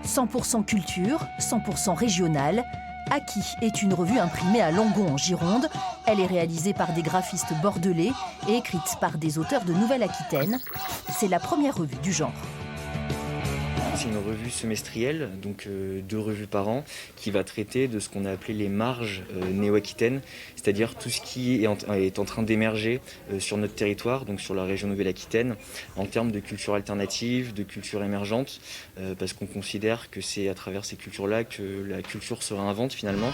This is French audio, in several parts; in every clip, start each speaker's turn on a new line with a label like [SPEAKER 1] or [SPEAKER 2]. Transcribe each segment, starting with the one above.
[SPEAKER 1] 100% culture, 100% régionale. Aki est une revue imprimée à Langon en Gironde. Elle est réalisée par des graphistes bordelais et écrite par des auteurs de Nouvelle-Aquitaine. C'est la première revue du genre.
[SPEAKER 2] C'est une revue semestrielle, donc 2 revues par an, qui va traiter de ce qu'on a appelé les marges néo-aquitaines, c'est-à-dire tout ce qui est en train d'émerger sur notre territoire, donc sur la région Nouvelle-Aquitaine, en termes de culture alternative, de culture émergente, parce qu'on considère que c'est à travers ces cultures-là que la culture se réinvente finalement.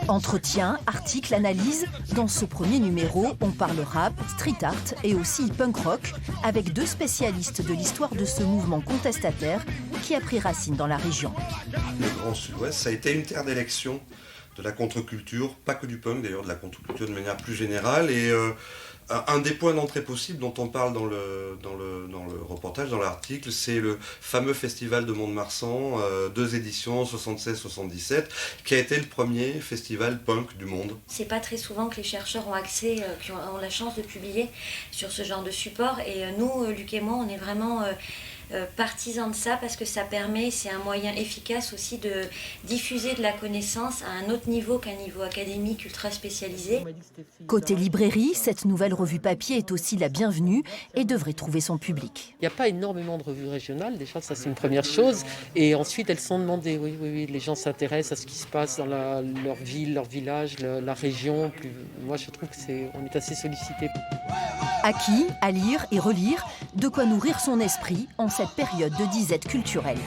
[SPEAKER 1] Entretien, articles, analyses. Dans ce premier numéro, on parle rap, street art et aussi punk rock avec 2 spécialistes de l'histoire de ce mouvement contestataire qui a pris racine dans la région.
[SPEAKER 3] Le Grand Sud-Ouest, ça a été une terre d'élection de la contre-culture, pas que du punk d'ailleurs, de la contre-culture de manière plus générale. Et un des points d'entrée possibles dont on parle dans le reportage, dans l'article, c'est le fameux festival de Mont-de-Marsan, 2 éditions, 76-77, qui a été le premier festival punk du monde.
[SPEAKER 4] C'est pas très souvent que les chercheurs ont accès, qui ont la chance de publier sur ce genre de support. Et nous, Luc et moi, on est vraiment partisans de ça parce que ça permet, c'est un moyen efficace aussi de diffuser de la connaissance à un autre niveau qu'un niveau académique ultra spécialisé.
[SPEAKER 1] Côté librairie, cette nouvelle revue papier est aussi la bienvenue et devrait trouver son public.
[SPEAKER 5] Il n'y a pas énormément de revues régionales, déjà ça c'est une première chose. Et ensuite elles sont demandées, oui, les gens s'intéressent à ce qui se passe dans leur ville, leur village, la région. Moi je trouve qu'on est assez sollicité.
[SPEAKER 1] Aki, à lire et relire, de quoi nourrir son esprit en cette période de disette culturelle.